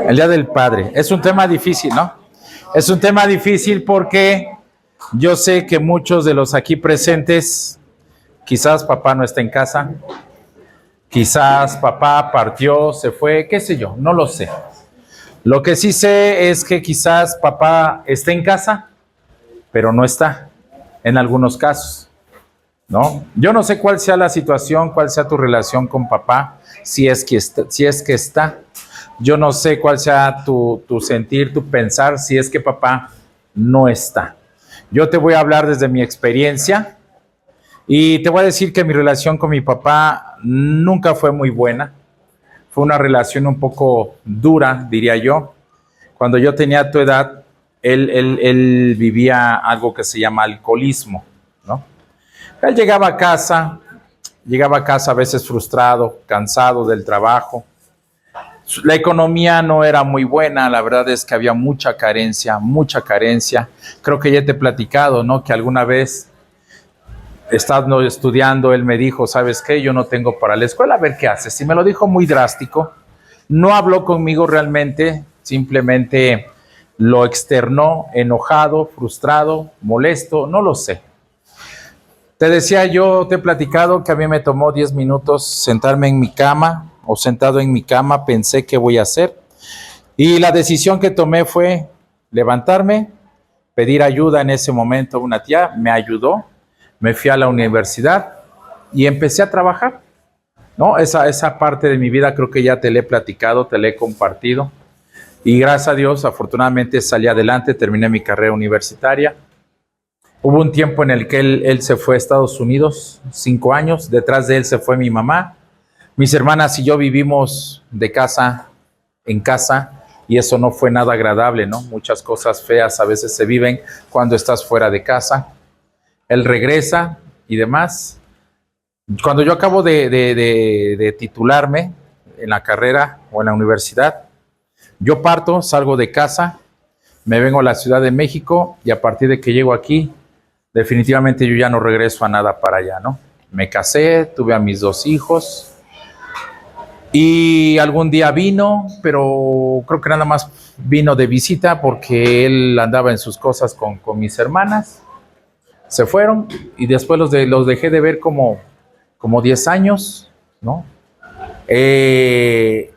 El Día del Padre. Es un tema difícil, ¿no? Es un tema difícil porque yo sé que muchos de los aquí presentes, quizás papá no está en casa, quizás papá partió, se fue, qué sé yo, no lo sé. Lo que sí sé es que quizás papá esté en casa, pero no está, en algunos casos, ¿no? Yo no sé cuál sea la situación, cuál sea tu relación con papá, si es que está. Yo no sé cuál sea tu sentir, tu pensar, si es que papá no está. Yo te voy a hablar desde mi experiencia y te voy a decir que mi relación con mi papá nunca fue muy buena. Fue una relación un poco dura, diría yo. Cuando yo tenía tu edad, él vivía algo que se llama alcoholismo, ¿no? Él llegaba a casa a veces frustrado, cansado del trabajo. La economía no era muy buena, la verdad es que había mucha carencia, mucha carencia. Creo que ya te he platicado, ¿no? Que alguna vez, estando estudiando, él me dijo, ¿sabes qué? Yo no tengo para la escuela, a ver qué haces. Y me lo dijo muy drástico. No habló conmigo realmente, simplemente lo externó, enojado, frustrado, molesto, no lo sé. Te decía yo, te he platicado que a mí me tomó 10 minutos sentarme en mi cama o sentado en mi cama, pensé qué voy a hacer. Y la decisión que tomé fue levantarme, pedir ayuda en ese momento a una tía, me ayudó, me fui a la universidad y empecé a trabajar, ¿no? Esa parte de mi vida creo que ya te la he platicado, te la he compartido. Y gracias a Dios, afortunadamente salí adelante, terminé mi carrera universitaria. Hubo un tiempo en el que él se fue a Estados Unidos, 5 años, detrás de él se fue mi mamá. Mis hermanas y yo vivimos de casa en casa y eso no fue nada agradable, ¿no? Muchas cosas feas a veces se viven cuando estás fuera de casa. Él regresa y demás. Cuando yo acabo de titularme en la carrera o en la universidad, yo parto, salgo de casa, me vengo a la Ciudad de México y a partir de que llego aquí, definitivamente yo ya no regreso a nada para allá, ¿no? Me casé, tuve a mis 2 hijos y algún día vino, pero creo que nada más vino de visita porque él andaba en sus cosas con mis hermanas. Se fueron y después los dejé de ver como 10 años, ¿no? Él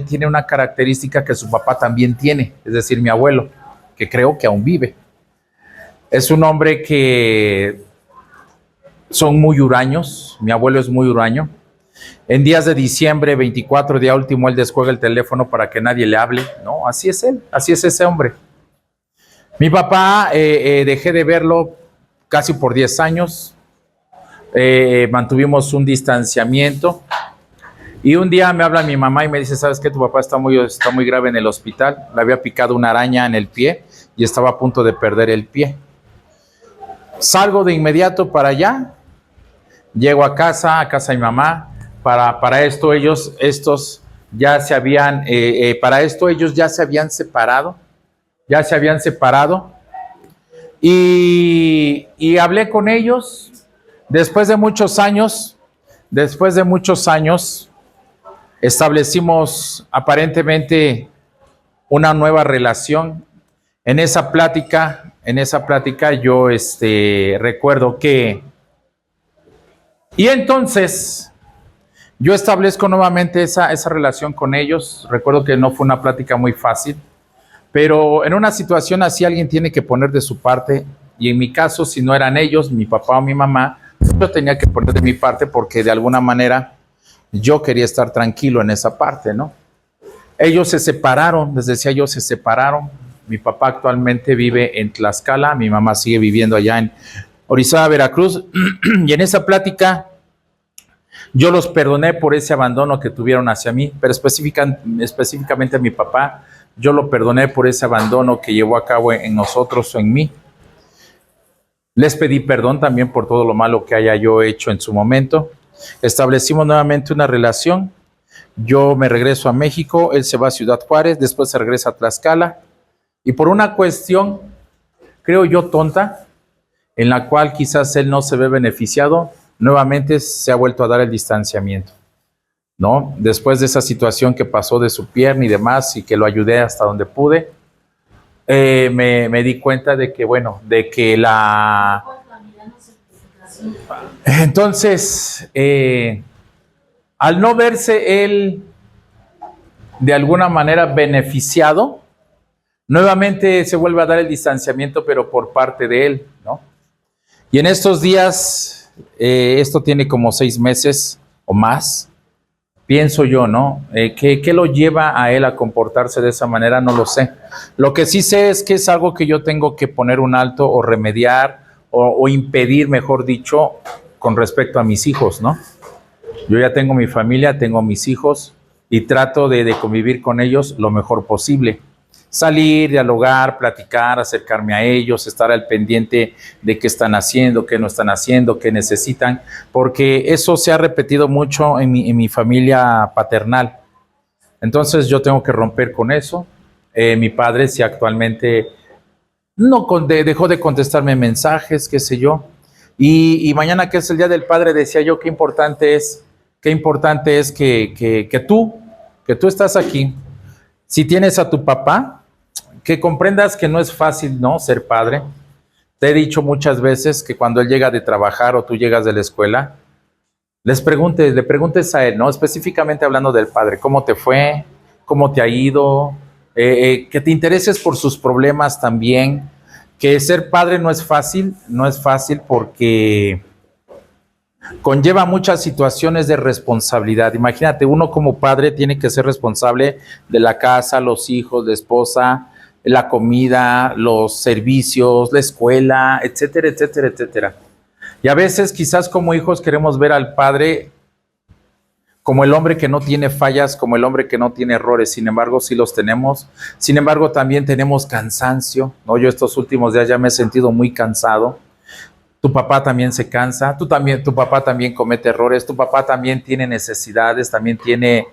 tiene una característica que su papá también tiene, es decir, mi abuelo, que creo que aún vive. Es un hombre que son muy huraños, mi abuelo es muy huraño. En días de diciembre, 24, día último, él descuelga el teléfono para que nadie le hable, ¿no? Así es él, así es ese hombre. Mi papá, dejé de verlo casi por 10 años, mantuvimos un distanciamiento y un día me habla mi mamá y me dice, ¿sabes qué? Tu papá está muy grave en el hospital, le había picado una araña en el pie y estaba a punto de perder el pie. Salgo de inmediato para allá, llego a casa de mi mamá. Para esto ellos ya se habían separado, y hablé con ellos después de muchos años, establecimos aparentemente una nueva relación. En esa plática yo recuerdo que, y entonces yo establezco nuevamente esa relación con ellos. Recuerdo que no fue una plática muy fácil, pero en una situación así alguien tiene que poner de su parte, y en mi caso, si no eran ellos, mi papá o mi mamá, yo tenía que poner de mi parte porque de alguna manera yo quería estar tranquilo en esa parte, ¿no? Ellos se separaron, les decía yo, se separaron. Mi papá actualmente vive en Tlaxcala, mi mamá sigue viviendo allá en Orizaba, Veracruz, y en esa plática yo los perdoné por ese abandono que tuvieron hacia mí, pero específicamente a mi papá, yo lo perdoné por ese abandono que llevó a cabo en nosotros o en mí. Les pedí perdón también por todo lo malo que haya yo hecho en su momento. Establecimos nuevamente una relación. Yo me regreso a México, él se va a Ciudad Juárez, después se regresa a Tlaxcala. Y por una cuestión, creo yo, tonta, en la cual quizás él no se ve beneficiado, nuevamente se ha vuelto a dar el distanciamiento. ¿no? Después de esa situación que pasó de su pierna y demás, y que lo ayudé hasta donde pude, me di cuenta de que, bueno, de que la... Entonces, al no verse él de alguna manera beneficiado, nuevamente se vuelve a dar el distanciamiento, pero por parte de él, ¿no? Y en estos días, esto tiene como 6 meses o más, pienso yo, ¿no? ¿Qué lo lleva a él a comportarse de esa manera? No lo sé. Lo que sí sé es que es algo que yo tengo que poner un alto o remediar o impedir, mejor dicho, con respecto a mis hijos, ¿no? Yo ya tengo mi familia, tengo mis hijos y trato de convivir con ellos lo mejor posible. Salir, dialogar, platicar, acercarme a ellos, estar al pendiente de qué están haciendo, qué no están haciendo, qué necesitan, porque eso se ha repetido mucho en mi familia paternal. Entonces yo tengo que romper con eso. Mi padre, si actualmente no dejó de contestarme mensajes, qué sé yo, y mañana que es el Día del Padre, decía yo, qué importante es que tú estás aquí. Si tienes a tu papá, que comprendas que no es fácil, ¿no? Ser padre. Te he dicho muchas veces que cuando él llega de trabajar o tú llegas de la escuela, le preguntes a él, ¿no? Específicamente hablando del padre, ¿cómo te fue? ¿Cómo te ha ido? Que te intereses por sus problemas también. Que ser padre no es fácil porque conlleva muchas situaciones de responsabilidad. Imagínate, uno como padre tiene que ser responsable de la casa, los hijos, la esposa, la comida, los servicios, la escuela, etcétera, etcétera, etcétera. Y a veces quizás como hijos queremos ver al padre como el hombre que no tiene fallas, como el hombre que no tiene errores. Sin embargo, sí los tenemos. Sin embargo, también tenemos cansancio, ¿no? Yo estos últimos días ya me he sentido muy cansado. Tu papá también se cansa, tu papá también comete errores, tu papá también tiene necesidades, también tiene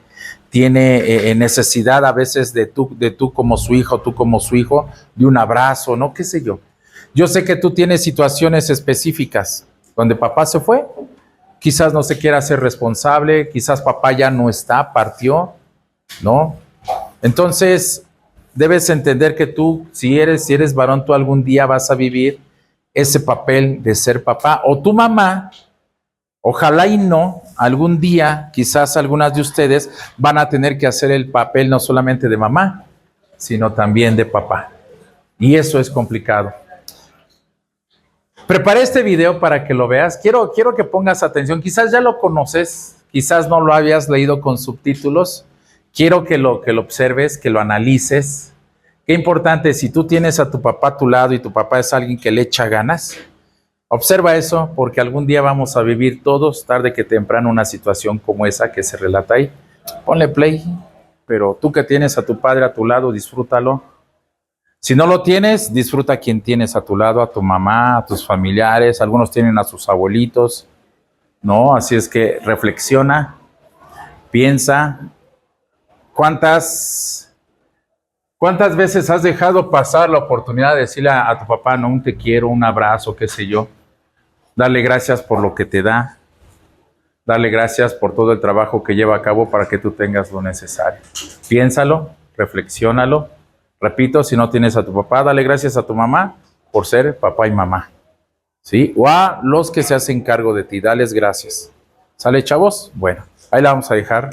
necesidad a veces de tú como su hijo, tú como su hijo, de un abrazo, ¿no? ¿Qué sé yo? Yo sé que tú tienes situaciones específicas donde papá se fue, quizás no se quiera ser responsable, quizás papá ya no está, partió, ¿no? Entonces, debes entender que tú, si eres varón, tú algún día vas a vivir ese papel de ser papá, o tu mamá, ojalá y no, algún día, quizás algunas de ustedes van a tener que hacer el papel no solamente de mamá, sino también de papá. Y eso es complicado. Preparé este video para que lo veas. Quiero que pongas atención. Quizás ya lo conoces, quizás no lo habías leído con subtítulos. Quiero que lo observes, que lo analices. Qué importante, si tú tienes a tu papá a tu lado y tu papá es alguien que le echa ganas, observa eso, porque algún día vamos a vivir todos, tarde que temprano, una situación como esa que se relata ahí. Ponle play, pero tú que tienes a tu padre a tu lado, disfrútalo. Si no lo tienes, disfruta a quien tienes a tu lado, a tu mamá, a tus familiares, algunos tienen a sus abuelitos, ¿no? Así es que reflexiona, piensa, ¿cuántas veces has dejado pasar la oportunidad de decirle a tu papá, no, un te quiero, un abrazo, qué sé yo? Darle gracias por lo que te da. Darle gracias por todo el trabajo que lleva a cabo para que tú tengas lo necesario. Piénsalo, reflexiónalo. Repito, si no tienes a tu papá, dale gracias a tu mamá por ser papá y mamá, ¿sí? O a los que se hacen cargo de ti, dales gracias. ¿Sale, chavos? Bueno, ahí la vamos a dejar.